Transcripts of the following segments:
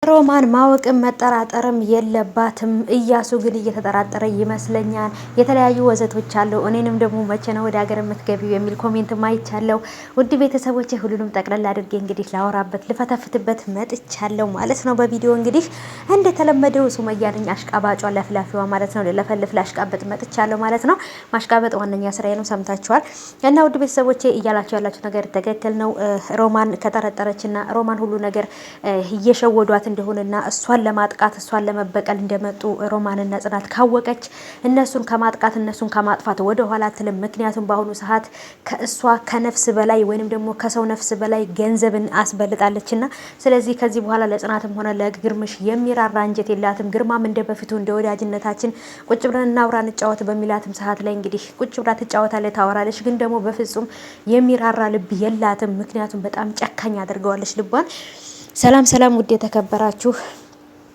ሮማን ማወቅም መጠራጠርም የለባትም። እያሱ ግን እየተጠራጠረ ይመስለኛል። የተለያዩ ወዘቶች አሉ። እኔንም ደግሞ መቼ ነው ወደ ሀገር የምትገቢው የሚል ኮሜንት ማይቻለው። ውድ ቤተሰቦች ሁሉንም ጠቅለል አድርጌ እንግዲህ ላወራበት ልፈተፍትበት መጥቻለሁ ማለት ነው። በቪዲዮ እንግዲህ እንደተለመደው ሱመያ ነኝ አሽቃባጯ ለፍላፊዋ ማለት ነው። ለፈልፍ ላሽቃበጥ መጥቻለሁ ማለት ነው። ማሽቃበጥ ዋነኛ ስራዬ ነው፣ ሰምታችኋል። እና ውድ ቤተሰቦቼ እያላችሁ ያላችሁ ነገር ትክክል ነው። ሮማን ከጠረጠረችና ሮማን ሁሉ ነገር እየሸወዷት እንደሆነና እሷን ለማጥቃት እሷን ለመበቀል እንደመጡ ሮማንና ጽናት ካወቀች እነሱን ከማጥቃት እነሱን ከማጥፋት ወደ ኋላ አትልም። ምክንያቱም በአሁኑ ሰዓት ከእሷ ከነፍስ በላይ ወይንም ደግሞ ከሰው ነፍስ በላይ ገንዘብን አስበልጣለችና ስለዚህ ከዚህ በኋላ ለጽናትም ሆነ ለግርምሽ የሚራራ አንጀት የላትም። ግርማም እንደ በፊቱ እንደ ወዳጅነታችን ቁጭ ብለን እናውራ እንጫወት በሚላትም ሰዓት ላይ እንግዲህ ቁጭ ብላ ትጫወታለች፣ ታወራለች። ግን ደግሞ በፍጹም የሚራራ ልብ የላትም። ምክንያቱም በጣም ጨካኝ አድርገዋለች ልቧን። ሰላም ሰላም፣ ውድ የተከበራችሁ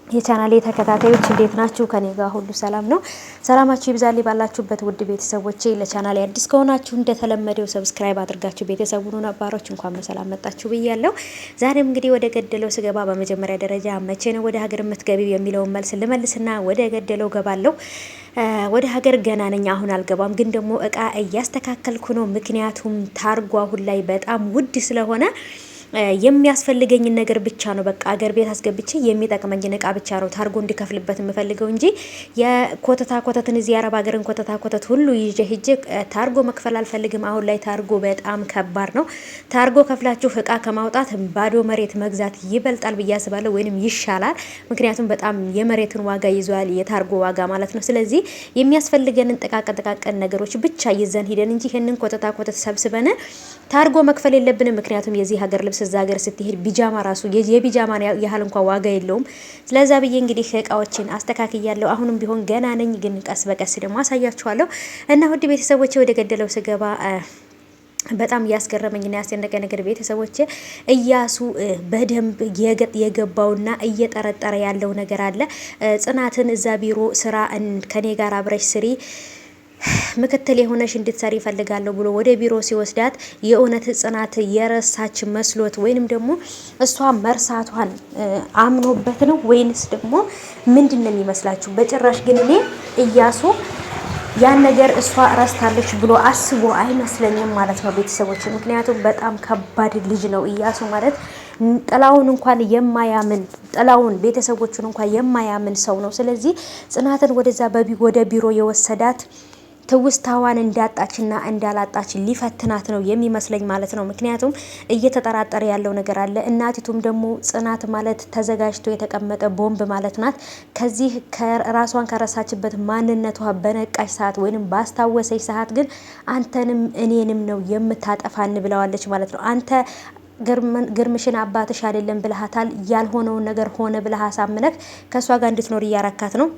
የቻናሌ ተከታታዮች እንዴት ናችሁ? ከኔ ጋር ሁሉ ሰላም ነው። ሰላማችሁ ይብዛልኝ ባላችሁበት ውድ ቤተሰቦቼ። ለቻናሌ አዲስ ከሆናችሁ እንደተለመደው ሰብስክራይብ አድርጋችሁ ቤተሰቡን ነባሮች እንኳን በሰላም መጣችሁ ብያለሁ። ዛሬም እንግዲህ ወደ ገደለው ስገባ በመጀመሪያ ደረጃ መቼ ነው ወደ ሀገር የምትገቢው የሚለውን መልስ ልመልስና ወደ ገደለው ገባለሁ። ወደ ሀገር ገና ነኝ፣ አሁን አልገባም። ግን ደግሞ እቃ እያስተካከልኩ ነው። ምክንያቱም ታርጓ አሁን ላይ በጣም ውድ ስለሆነ የሚያስፈልገኝን ነገር ብቻ ነው በቃ አገር ቤት አስገብቼ የሚጠቅመኝን እቃ ብቻ ነው ታርጎ እንዲከፍልበት የምፈልገው እንጂ የኮተታ ኮተትን እዚህ አረብ ሀገርን ኮተታ ኮተት ሁሉ ይዤ ሂጄ ታርጎ መክፈል አልፈልግም። አሁን ላይ ታርጎ በጣም ከባድ ነው። ታርጎ ከፍላችሁ እቃ ከማውጣት ባዶ መሬት መግዛት ይበልጣል ብዬ አስባለሁ፣ ወይንም ይሻላል። ምክንያቱም በጣም የመሬትን ዋጋ ይዟል የታርጎ ዋጋ ማለት ነው። ስለዚህ የሚያስፈልገንን ጥቃቅን ነገሮች ብቻ ይዘን ሂደን እንጂ ይሄንን ኮተታ ኮተት ሰብስበን ታርጎ መክፈል የለብንም። ምክንያቱም የዚህ ሀገር ልብስ እዛ ሀገር ስትሄድ ቢጃማ ራሱ የቢጃማ ያህል እንኳን ዋጋ የለውም። ስለዛ ብዬ እንግዲህ እቃዎችን አስተካክያለሁ። አሁንም ቢሆን ገና ነኝ፣ ግን ቀስ በቀስ ደግሞ አሳያችኋለሁ። እና ውድ ቤተሰቦቼ ወደ ገደለው ስገባ በጣም ያስገረመኝና ያስደነቀ ነገር ቤተሰቦቼ እያሱ በደንብ የገባውና እየጠረጠረ ያለው ነገር አለ። ጽናትን እዛ ቢሮ ስራ ከኔ ጋር አብረሽ ስሪ ምክትል የሆነሽ እንድትሰሪ ይፈልጋለሁ ብሎ ወደ ቢሮ ሲወስዳት የእውነት ጽናት የረሳች መስሎት ወይንም ደግሞ እሷ መርሳቷን አምኖበት ነው ወይንስ ደግሞ ምንድን ነው የሚመስላችሁ? በጭራሽ ግን እኔ እያሱ ያን ነገር እሷ ረስታለች ብሎ አስቦ አይመስለኝም ማለት ነው ቤተሰቦች። ምክንያቱም በጣም ከባድ ልጅ ነው እያሱ ማለት ጥላውን እንኳን የማያምን ጥላውን ቤተሰቦቹን እንኳን የማያምን ሰው ነው። ስለዚህ ጽናትን ወደዛ ወደ ቢሮ የወሰዳት ትውስታዋን እንዳጣችና እንዳላጣች ሊፈትናት ነው የሚመስለኝ ማለት ነው። ምክንያቱም እየተጠራጠረ ያለው ነገር አለ። እናቲቱም ደግሞ ጽናት ማለት ተዘጋጅቶ የተቀመጠ ቦምብ ማለት ናት። ከዚህ ራሷን ከረሳችበት ማንነቷ በነቃች ሰዓት ወይንም ባስታወሰች ሰዓት ግን አንተንም እኔንም ነው የምታጠፋን ብለዋለች ማለት ነው። አንተ ግርምሽን አባትሽ አይደለም ብለሃታል። ያልሆነውን ነገር ሆነ ብለህ አሳምነህ ከእሷ ጋር እንድትኖር እያረካት ነው።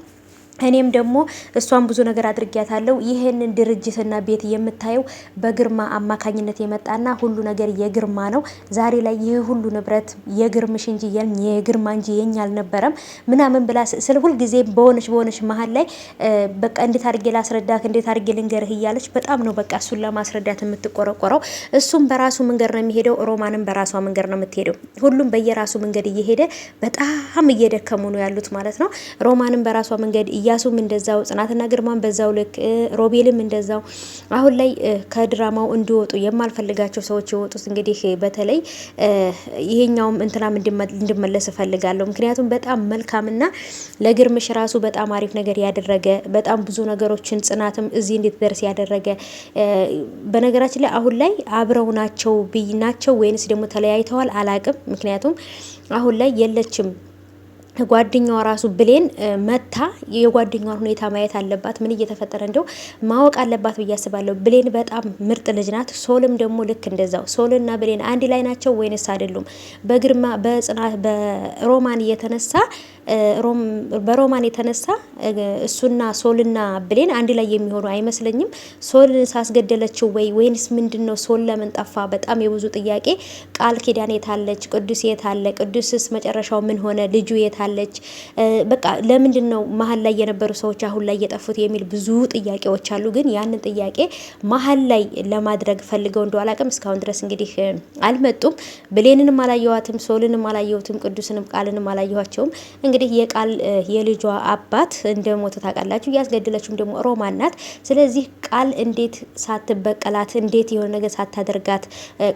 እኔም ደግሞ እሷን ብዙ ነገር አድርጊያታለሁ። ይሄንን ድርጅትና ቤት የምታየው በግርማ አማካኝነት የመጣና ሁሉ ነገር የግርማ ነው። ዛሬ ላይ ይህ ሁሉ ንብረት የግርምሽ እንጂ የግርማ እንጂ የኛ አልነበረም ምናምን ብላ ስለ ሁሉ ጊዜ በሆነች መሀል ላይ በቃ እንዴት አድርጌ ላስረዳት እንዴት አድርጌ ልንገርህ እያለች በጣም ነው በቃ እሱን ለማስረዳት የምትቆረቆረው። እሱም በራሱ መንገድ ነው የሚሄደው፣ ሮማንም በራሷ መንገድ ነው የምትሄደው። ሁሉም በየራሱ መንገድ እየሄደ በጣም እየደከሙ ነው ያሉት ማለት ነው። ሮማንም በራሷ መንገድ እያሱም እንደዛው ጽናትና ግርማን በዛው ልክ ሮቤልም እንደዛው። አሁን ላይ ከድራማው እንዲወጡ የማልፈልጋቸው ሰዎች የወጡት እንግዲህ በተለይ ይሄኛውም እንትናም እንድመለስ እፈልጋለሁ። ምክንያቱም በጣም መልካምና ለግርምሽ ራሱ በጣም አሪፍ ነገር ያደረገ በጣም ብዙ ነገሮችን ጽናትም እዚህ እንድትደርስ ያደረገ። በነገራችን ላይ አሁን ላይ አብረው ናቸው ወይንስ ደግሞ ተለያይተዋል አላቅም። ምክንያቱም አሁን ላይ የለችም ጓደኛዋ ራሱ ብሌን መታ የጓደኛዋን ሁኔታ ማየት አለባት። ምን እየተፈጠረ እንደው ማወቅ አለባት ብዬ አስባለሁ። ብሌን በጣም ምርጥ ልጅ ናት። ሶልም ደግሞ ልክ እንደዛው። ሶልና ብሌን አንድ ላይ ናቸው ወይንስ አይደሉም? በግርማ በጽናት በሮማን የተነሳ እሱና ሶልና ብሌን አንድ ላይ የሚሆኑ አይመስለኝም። ሶል ሳስገደለችው ወይንስ ምንድነው? ሶል ለምን ጠፋ? በጣም የብዙ ጥያቄ። ቃል ኪዳን የታለች? ቅዱስ የታለ? ቅዱስስ መጨረሻው ምን ሆነ? ልጁ የታለ? ትፈልጋለች። በቃ ለምንድን ነው መሀል ላይ የነበሩ ሰዎች አሁን ላይ የጠፉት የሚል ብዙ ጥያቄዎች አሉ። ግን ያንን ጥያቄ መሀል ላይ ለማድረግ ፈልገው እንደው አላውቅም። እስካሁን ድረስ እንግዲህ አልመጡም። ብሌንንም አላየዋትም፣ ሶልንም አላየሁትም፣ ቅዱስንም ቃልንም አላየኋቸውም። እንግዲህ የቃል የልጇ አባት እንደሞተ ታውቃላችሁ። እያስገደለችውም ደግሞ ሮማን ናት። ስለዚህ ቃል እንዴት ሳትበቀላት እንዴት የሆነ ነገር ሳታደርጋት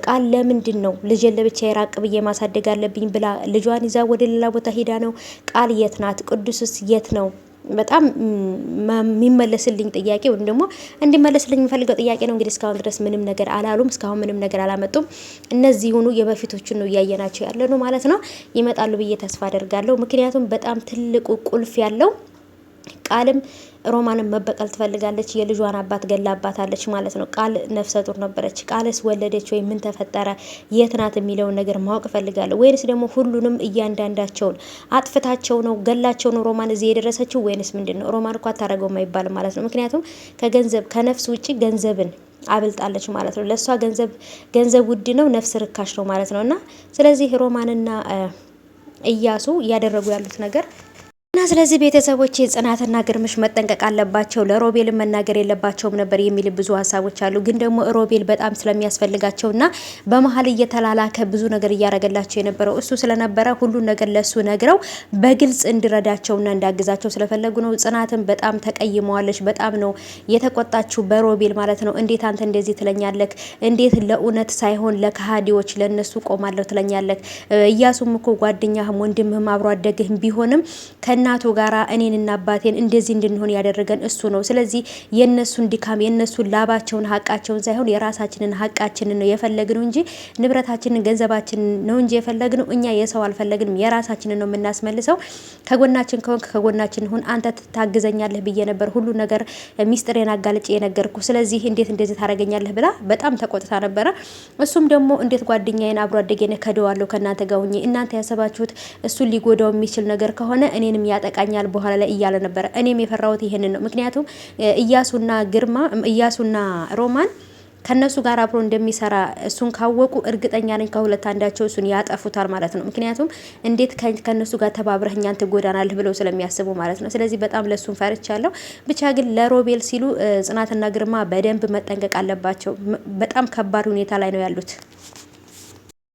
ቃል ለምንድን ነው ልጄን ለብቻ የራቅ ብዬ ማሳደግ አለብኝ ብላ ልጇን ይዛ ወደ ሌላ ቦታ ሄዳ ነው? ቃል የት ናት? ቅዱስስ የት ነው? በጣም የሚመለስልኝ ጥያቄ ወይም ደግሞ እንዲመለስልኝ የሚፈልገው ጥያቄ ነው። እንግዲህ እስካሁን ድረስ ምንም ነገር አላሉም። እስካሁን ምንም ነገር አላመጡም። እነዚህ ሆኑ የበፊቶቹን ነው እያየናቸው ያለ ነው ማለት ነው። ይመጣሉ ብዬ ተስፋ አደርጋለሁ። ምክንያቱም በጣም ትልቁ ቁልፍ ያለው ቃልም ሮማንን መበቀል ትፈልጋለች። የልጇን አባት ገላባታለች ማለት ነው። ቃል ነፍሰ ጡር ነበረች። ቃልስ ወለደች ወይ? ምን ተፈጠረ? የት ናት የሚለውን ነገር ማወቅ እፈልጋለሁ። ወይንስ ደግሞ ሁሉንም እያንዳንዳቸውን አጥፍታቸው ነው ገላቸው ነው ሮማን እዚህ የደረሰችው? ወይንስ ምንድን ነው? ሮማን እኮ አታረገውም አይባልም ማለት ነው። ምክንያቱም ከነፍስ ውጪ ገንዘብን አብልጣለች ማለት ነው። ለእሷ ገንዘብ ውድ ነው፣ ነፍስ ርካሽ ነው ማለት ነው። እና ስለዚህ ሮማንና እያሱ እያደረጉ ያሉት ነገር እና ስለዚህ ቤተሰቦች ጽናትና ግርምሽ መጠንቀቅ አለባቸው። ለሮቤል መናገር የለባቸውም ነበር የሚል ብዙ ሀሳቦች አሉ። ግን ደግሞ ሮቤል በጣም ስለሚያስፈልጋቸውና በመሀል እየተላላከ ብዙ ነገር እያረገላቸው የነበረው እሱ ስለነበረ ሁሉን ነገር ለሱ ነግረው በግልጽ እንዲረዳቸውና እንዲያግዛቸው ስለፈለጉ ነው። ጽናትን በጣም ተቀይመዋለች። በጣም ነው የተቆጣችው በሮቤል ማለት ነው። እንዴት አንተ እንደዚህ ትለኛለህ? እንዴት ለእውነት ሳይሆን ለከሃዲዎች ለነሱ ቆማለሁ ትለኛለህ? እያሱም እኮ ጓደኛህም ወንድምህም አብሮ አደግህም ቢሆንም እናቱ ጋራ እኔንና አባቴን እንደዚህ እንድንሆን ያደረገን እሱ ነው። ስለዚህ የነሱን ድካም የነሱን ላባቸውን ሀቃቸውን ሳይሆን የራሳችንን ሀቃችንን ነው የፈለግነው እንጂ ንብረታችንን ገንዘባችንን ነው እንጂ የፈለግነው እኛ የሰው አልፈለግንም። የራሳችንን ነው የምናስመልሰው። ከጎናችን ከሆንክ ከጎናችን ሁን፣ አንተ ታግዘኛለህ ብዬ ነበር ሁሉ ነገር ሚስጥሬን አጋልጬ የነገርኩ። ስለዚህ እንዴት እንደዚህ ታደርገኛለህ ብላ በጣም ተቆጥታ ነበረ። እሱም ደግሞ እንዴት ጓደኛዬን አብሮ አደጌን ከደዋለሁ ከእናንተ ጋር ሁኜ እናንተ ያሰባችሁት እሱን ሊጎዳው የሚችል ነገር ከሆነ እኔንም ያጠቃኛል በኋላ ላይ እያለ ነበር። እኔም የፈራሁት ይሄንን ነው። ምክንያቱም እያሱና ሮማን ከነሱ ጋር አብሮ እንደሚሰራ እሱን ካወቁ እርግጠኛ ነኝ ከሁለት አንዳቸው እሱን ያጠፉታል ማለት ነው። ምክንያቱም እንዴት ከነሱ ጋር ተባብረህ እኛን ትጎዳናለህ ብለው ስለሚያስቡ ማለት ነው። ስለዚህ በጣም ለሱን ፈርቻለሁ። ብቻ ግን ለሮቤል ሲሉ ጽናትና ግርማ በደንብ መጠንቀቅ አለባቸው። በጣም ከባድ ሁኔታ ላይ ነው ያሉት።